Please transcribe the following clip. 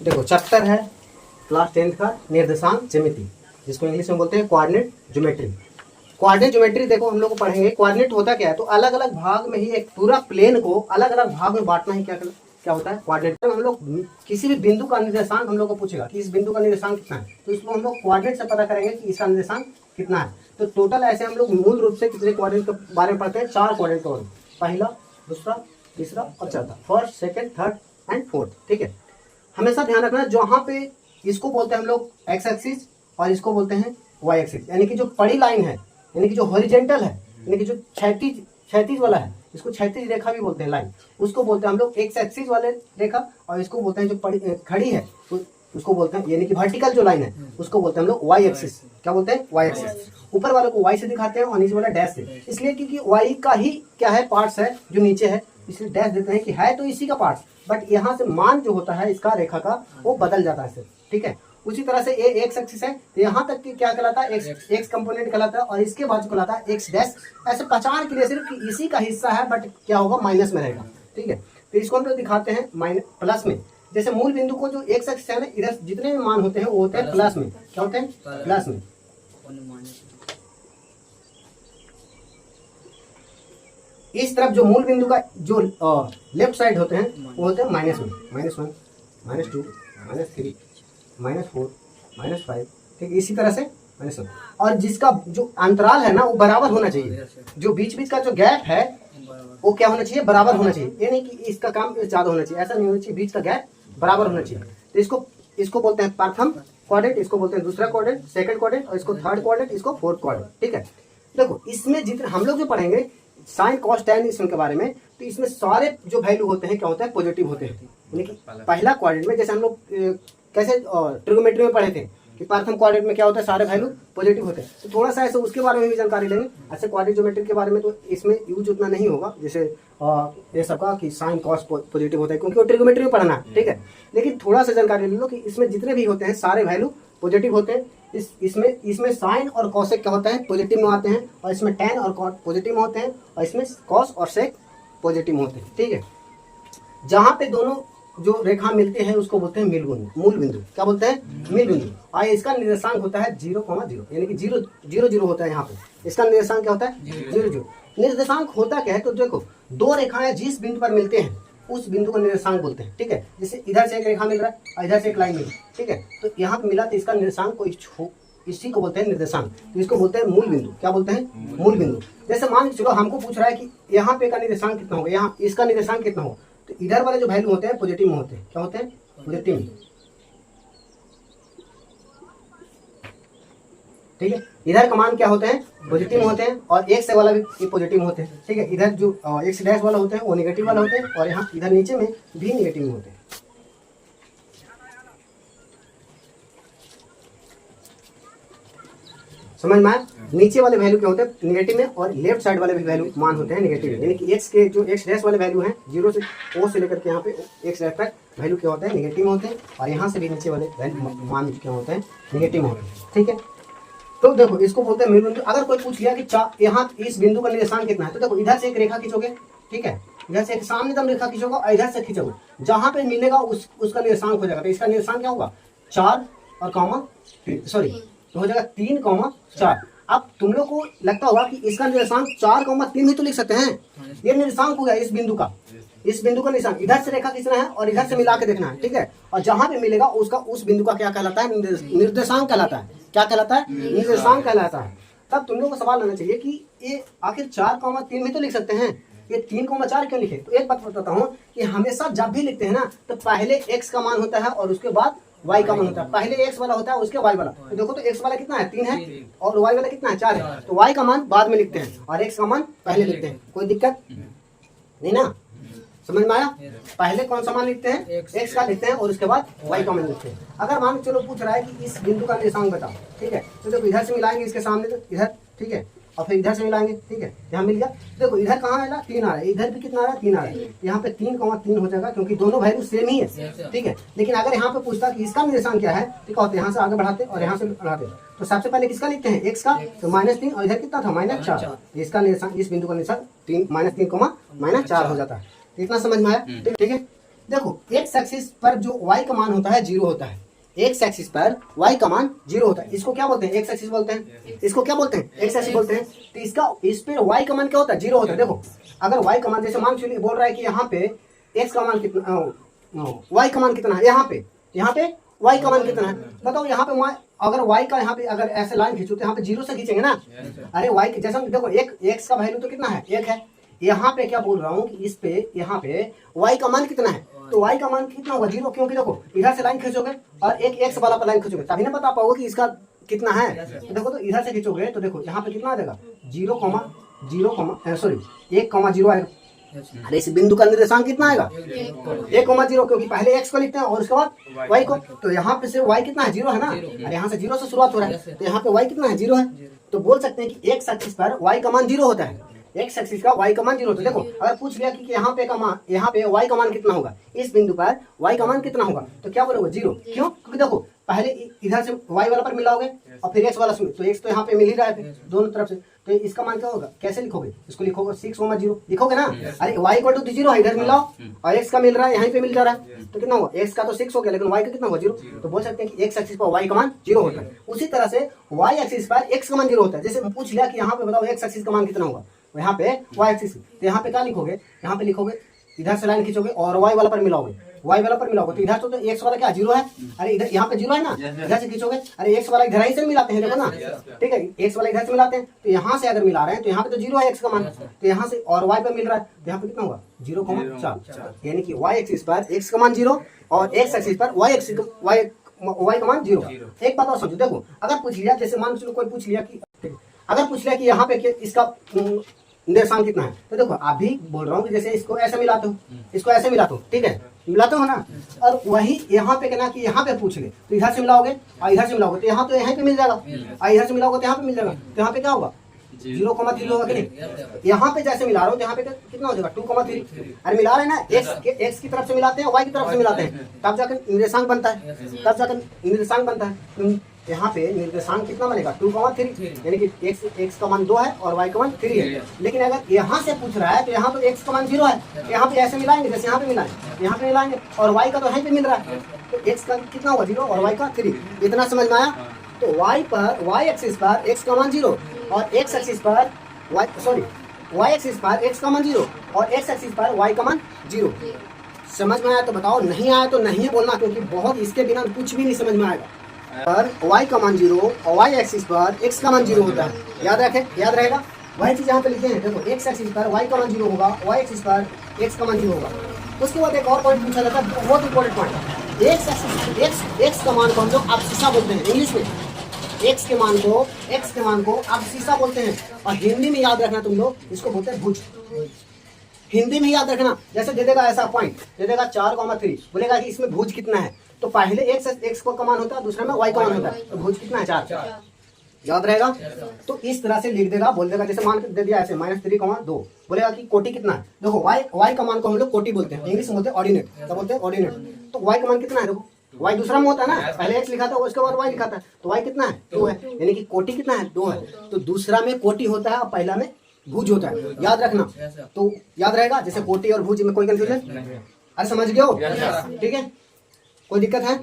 देखो चैप्टर है class 10th का निर्देशांक ज्यामिति, जिसको इंग्लिश में बोलते हैं कोऑर्डिनेट ज्योमेट्री। कोऑर्डिनेट ज्योमेट्री देखो हम लोग को पढ़ेंगे। कोऑर्डिनेट होता क्या है, तो अलग अलग भाग में ही एक पूरा प्लेन को अलग अलग भाग में बांटना ही क्या होता है कोऑर्डिनेट। तो हम लोग किसी भी बिंदु का निर्देशांक हम लोग को पूछेगा कि इस बिंदु का निर्देशांक कितना है, तो इसको हम लोग कोऑर्डिनेट से पता करेंगे कि इसका निर्देशांक कितना है। तो टोटल ऐसे हम लोग मूल रूप से कितने कोऑर्डिनेट के बारे में पढ़ते हैं, 4 कोऑर्डिनेट के, पहला, दूसरा, तीसरा और चौथा, first, second, third and fourth. ठीक है, हमेशा ध्यान रखना जहाँ पे इसको बोलते हैं हम लोग एक्स एक्सिस और इसको बोलते हैं वाई एक्सिस, यानी कि जो पड़ी लाइन है, यानी कि जो हॉरिजेंटल है, यानी कि जो क्षैतिज वाला है, इसको क्षैतिज रेखा भी बोलते हैं लाइन, उसको बोलते हैं हम लोग एक्स एक्सिस वाले रेखा। और इसको बोलते हैं जो पड़ी खड़ी है उसको बोलते हैं, यानी कि वर्टिकल जो लाइन है उसको बोलते हैं हम लोग वाई एक्सिस। क्या बोलते हैं, वाई एक्सिस। ऊपर वाले को वाई से दिखाते हैं और नीचे वाला डैश से, इसलिए क्योंकि वाई का ही क्या है पार्ट्स है जो नीचे है, इसलिए डैश देते हैं कि है तो इसी का पार्ट्स, बट यहाँ से मान जो होता है इसका रेखा का वो बदल जाता है। ठीक है, उसी तरह से ये एक्स एक्सिस है, तो यहाँ तक कि क्या कहलाता है, एक्स कंपोनेंट कहलाता है, और इसके बाद कहलाता है एक्स डैश। ऐसे पहचान के लिए सिर्फ इसी का हिस्सा है, बट क्या होगा, माइनस में रहेगा। ठीक है, तो इसको हम लोग दिखाते हैं प्लस में। जैसे मूल बिंदु को जो एक्स एक्सिस है ना, इधर जितने भी मान होते हैं वो होते हैं प्लस में। क्या होते हैं, प्लस में। इस तरफ जो मूल बिंदु का जो लेफ्ट साइड होते हैं वो होते हैं माइनस में, -1, -2, -3, -4, -5। ठीक, इसी तरह से -1। और जिसका जो अंतराल है ना वो बराबर होना चाहिए, जो बीच बीच का जो गैप है वो क्या होना चाहिए, बराबर होना चाहिए। ये नहीं कि इसका काम ज्यादा होना चाहिए, ऐसा नहीं होना चाहिए, बीच का गैप बराबर होना चाहिए। तो इसको बोलते हैं प्रथम क्वाड्रेंट, इसको बोलते हैं दूसरा क्वाड्रेंट, सेकंड क्वाड्रेंट, और इसको थर्ड क्वाड्रेंट, इसको फोर्थ क्वाड्रेंट। ठीक है, देखो इसमें जितने हम लोग जो पढ़ेंगे साइन कॉस टैन इसमें के बारे में, तो इसमें सारे जो वैल्यू होते हैं क्या होता है, पॉजिटिव होते हैं। यानी कि पहला क्वाड्रेंट में, जैसे हम लोग कैसे ट्रिगोमेट्री में पढ़े थे कि प्रथम क्वाड्रेंट में क्या होता है, सारे वैल्यू पॉजिटिव होते हैं। तो थोड़ा सा ऐसे उसके बारे में भी जानकारी लेंगे। ऐसे क्वाड्रेंट ज्योमेट्री के बारे में तो इसमें यूज उतना नहीं होगा जैसे ये सबका कि साइन कॉस पॉजिटिव होता है, क्योंकि वो ट्रिगोमेट्री में पढ़ना है। ठीक है, लेकिन थोड़ा सा जानकारी ले लो कि इसमें जितने भी होते हैं सारे वैल्यू पॉजिटिव होते हैं। इसमें साइन और कॉसेक क्या होता है, पॉजिटिव में आते हैं, और इसमें टैन और कॉट पॉजिटिव में होते हैं, और इसमें कॉस और सेक पॉजिटिव में होते हैं। ठीक है, जहाँ पे दोनों जो रेखा मिलते हैं उसको बोलते हैं मूल बिंदु। क्या बोलते हैं, मूल बिंदु। और इसका निर्देशांक होता है 0,0, यानी कि 0, 0, 0 होता है। यहाँ पे इसका निर्देशांक क्या होता है, 0, 0। निर्देशांक होता क्या है, तो देखो दो रेखाएं जिस बिंदु पर मिलते हैं उस बिंदु को निर्देशांक बोलते हैं। ठीक है, जैसे इधर से एक रेखा मिल रहा है और इधर से एक लाइन मिल रही है। ठीक है, तो यहाँ पे मिला तो इसका निर्देशांक को इसी को बोलते हैं निर्देशांक, तो इसको बोलते हैं मूल बिंदु। क्या बोलते हैं, मूल बिंदु। जैसे मान के चलो हमको पूछ रहा है कि यहाँ पे का निर्देशांक कितना होगा, यहाँ इसका निर्देशांक कितना होगा, तो इधर वाले जो वैल्यू होते हैं पॉजिटिव में होते हैं। क्या होते हैं, पॉजिटिव में। ठीक है, इधर का मान क्या होते हैं, पॉजिटिव में होते हैं, और एक्स वाला भी पॉजिटिव में होते हैं। ठीक है, इधर जो एक्स डैश वाला होते हैं वो नेगेटिव वाला होते हैं, और यहाँ इधर नीचे में भी नेगेटिव में होते हैं। समझ में आया, नीचे वाले वैल्यू क्या होते हैं, नेगेटिव में, और लेफ्ट साइड वाले भी वैल्यू मान होते हैं नेगेटिव में। यानी कि एक्स के जो एक्स डैश वाले वैल्यू हैं 0 से O से लेकर के यहाँ पे एक्स डैश तक वैल्यू क्या होते हैं, नेगेटिव में होते हैं, और यहाँ से भी नीचे वाले मान क्या होते हैं, नेगेटिव में होते हैं। ठीक है, तो देखो इसको बोलते हैं मूल बिंदु। अगर कोई पूछ लिया कि यहाँ इस बिंदु का निर्देशांक कितना है, तो देखो इधर से एक रेखा खींचोगे। ठीक है, इधर से एक सामने दम रेखा खींचोगे और इधर से खींचोगे, जहाँ पे मिलेगा उसका निर्देशांक हो जाएगा। तो इसका निर्देशांक क्या होगा, 4 और कॉमा, सॉरी, तो हो जाएगा 3,4। अब तुम लोग को लगता होगा कि इसका निर्देशांक 4,3 भी तो लिख सकते हैं, ये निर्देशांक हो गया इस बिंदु का। इस बिंदु का निर्देशांक इधर से रेखा खींचना है और इधर से मिला के देखना है। ठीक है, और जहां पे मिलेगा उसका उस बिंदु का क्या कहलाता है, निर्देशांक कहलाता है। क्या कहलाता है, निर्देशांक कहलाता है। तब तुम लोग को सवाल लेना चाहिए कि ये आखिर 4,3 भी तो लिख सकते हैं, ये 3,4 क्यों लिखे। तो एक बात बताता हूँ कि हमेशा जब भी लिखते हैं ना तो पहले एक्स का मान होता है और उसके बाद वाई का मान होता है। पहले एक्स वाला होता है उसके वाई वाला। तो देखो तो एक्स वाला कितना है, 3 है, और वाई वाला कितना है, 4 है। तो वाई का मान बाद में लिखते हैं और एक्स का मान पहले लिखते हैं। कोई दिक्कत नहीं ना, समझ में आया। पहले कौन सा मान लिखते हैं, एक्स का लिखते हैं, और उसके बाद वाई का मान लिखते हैं। अगर मान चलो पूछ रहा है कि इस बिंदु का निर्देशांक बताओ। ठीक है, तो देखो इधर से मिलाएंगे इसके सामने, तो इधर, ठीक है, और फिर इधर से मिलाएंगे। ठीक है, यहाँ मिल गया। देखो इधर कहाँ है ना, 3 आ रहा है, इधर भी कितना आ रहा है, 3 आ रहा है। यहाँ पे 3,3 हो जाएगा क्योंकि दोनों वैल्यू सेम ही है। ठीक है, लेकिन अगर यहाँ पे पूछता कि इसका निर्देशांक क्या है, तो क्या होता है, यहाँ से आगे बढ़ाते और यहाँ से बढ़ाते। तो सबसे पहले किसका लिखते हैं, एक्स का, तो -3, और इधर कितना था, -4। इसका निर्देशांक, इस बिंदु का निर्देशांक -3, -4 हो जाता है। इतना समझ में आया। ठीक है, देखो एक्स एक्सिस पर जो y का मान होता है 0 होता है, एक्स एक्सिस पर y का मान 0 होता है। इसको क्या बोलते हैं? एक्स एक्सिस बोलते हैं। इसको क्या बोलते हैं? एक्स एक्सिस बोलते हैं। तो इस पे y का मान क्या होता है? 0 होता है। देखो अगर y का मान, जैसे मान चलिए बोल रहा है कि यहाँ पे x का मान कितना, y का मान कितना है, यहाँ पे y का मान कितना है बताओ। यहाँ पे अगर y का यहाँ पे अगर ऐसे लाइन खींचो तो यहाँ पे 0 से खींचेंगे ना। अरे y जैसे देखो x का वैल्यू तो कितना है? 1 है। यहाँ पे क्या बोल रहा हूँ कि इस पे यहाँ पे y का मान कितना है? तो y का मान कितना होगा? 0, क्योंकि देखो इधर से लाइन खींचोगे और एक x वाला पर लाइन खींचोगे तभी ना बता पाओगे कि इसका कितना है। तो देखो तो इधर से खींचोगे तो देखो यहाँ पे कितना आ जाएगा? 1,0 आएगा। अरे इस बिंदु का निर्देशांक कितना आएगा? 1,0, क्योंकि पहले x को लिखते हैं और उसके बाद y को। तो यहाँ पे से y कितना है? 0 है ना। अरे यहाँ से 0 से शुरुआत हो रहा है, तो यहाँ पे y कितना है? 0 है। तो बोल सकते हैं कि एक्स एक्सिस पर y का मान 0 होता है। एक्स एक्सिस का y का मान 0 होता है। देखो अगर पूछ लिया कि यहाँ पे y का मान कितना होगा, इस बिंदु पर y का मान कितना होगा, तो क्या बोलोगे? 0। क्यों? क्योंकि देखो पहले इधर से y वाला पर मिलाओगे और फिर x वाला, तो x तो यहाँ पे मिल ही रहा है दोनों तरफ से, तो इसका मान क्या होगा? कैसे लिखोगे? इसको लिखोगे 6,0 लिखोगे ना। अरे y इक्वल टू 0 है, इधर मिलाओ और x का मिल रहा है, यहाँ पे मिल जा रहा है, तो कितना होगा? x का तो 6 हो गया, लेकिन y का कितना होगा? 0। तो बोल सकते हैं कि x एक्सिस पर y का मान 0 होता है। उसी तरह से y एक्सिस पर x का मान 0 होता है। जैसे पूछ लिया कि यहाँ पे बताओ x एक्सिस का मान कितना होगा, यहाँ पे y एक्सिस, तो यहाँ पे क्या लिखोगे? यहाँ पे लिखोगे इधर से लाइन खींचोगे और y वाला पर मिलाओगे, तो इधर तो x वाला क्या 0 है। अरे इधर यहाँ पे 0 है ना, इधर से खींचोगे, अरे x वाला इधर ही से मिलाते हैं, देखो ना, ठीक है, x वाला इधर से मिलाते हैं, तो यहाँ से अगर मिला रहे हैं तो यहाँ पे तो 0 है x का मान, तो यहाँ से और y पे मिल रहा है, तो यहाँ पे कितना होगा? 0,4, यानी कि y एक्सिस पर x का मान 0 और x एक्सिस पर y का मान 0। एक बात और समझो, देखो अगर पूछ लिया, जैसे मान चलो कोई पूछ लिया कि यहाँ पे इसका निर्देशांक कितना है, तो देखो अभी बोल रहा हूँ कि जैसे इसको ऐसे मिलाते हो, इसको ऐसे मिलाते हो, ठीक है, मिलाते हो ना, और वही यहाँ पे कहना कि यहाँ पे पूछ ले तो इधर से मिलाओगे और इधर से मिलाओगे तो यहाँ पे मिल जाएगा, और इधर से मिलाओगे तो यहाँ पे मिल जाएगा, तो यहाँ पे क्या होगा? 0,3 होगा कि नहीं। यहाँ पे जैसे मिला रहा हूँ तो यहाँ पे कितना हो जाएगा? 2,3। अरे मिला रहे हैं ना, x की तरफ से मिलाते हैं, y की तरफ से मिलाते हैं, तब जाकर निर्देशांक बनता है, यहाँ पे निर्देशांक कितना बनेगा? 2,3, यानी कि x का मान 2 है और y का मान 3 है। लेकिन अगर यहाँ से पूछ रहा है तो यहाँ तो x का मान 0 है, तो यहाँ पे ऐसे मिलाएंगे, जैसे यहाँ पे मिलाएंगे और y का तो यहीं पे मिल रहा है, तो x का कितना होगा? 0 और y का 3। इतना समझ में आया? तो y एक्सिस पर x का मान 0 और x एक्सिस पर y एक्सिस पर x का मान 0 और x एक्सिस पर y का मान 0। समझ में आया तो बताओ, नहीं आया तो नहीं बोलना, क्योंकि बहुत इसके बिना कुछ भी नहीं समझ में आएगा। पर y का मान 0 और y एक्सिस पर x का मान 0 होता है, याद रहेगा। वही चीज यहाँ पे लिखे हैं, देखो x एक्सिस पर y का मान 0 होगा, y एक्सिस पर x का मान 0 होगा। उसके बाद एक और पॉइंट पूछा जाता है, बहुत इंपॉर्टेंट पॉइंट, x का मान को हम लोग अब्सिसा बोलते हैं इंग्लिश में, x के मान को अब्सिसा बोलते हैं, और हिंदी में याद रखना तुम लोग, इसको बोलते हैं भुज। हिंदी में याद रखना, जैसे दे देगा ऐसा पॉइंट, दे देगा 4,3, बोलेगा कि इसमें भुज कितना है, तो पहले x का मान होता है, दूसरे में y का मान होता है, तो भुज कितना है? 4। याद रहेगा। तो इस तरह से लिख देगा, बोल देगा, जैसे मान दे दिया ऐसे -3,2, बोलेगा कि कोटि कितना है। देखो y का मान को हम लोग कोटि बोलते हैं, इंग्लिश में बोलते हैं ऑर्डिनेट, क्या बोलते हैं? ऑर्डिनेट। तो y का मान कितना है? देखो y दूसरा में होता है ना, पहले x लिखा था उसके बाद y लिखा था, तो y कितना है? 2 है, यानी कि कोटि कितना है? 2 है। तो दूसरा में कोटि होता है और पहला में भुज होता है, याद रखना। तो याद रहेगा, जैसे कोटि और भुज में कोई कंफ्यूजन? अरे समझ गए हो? ठीक है, कोई दिक्कत है?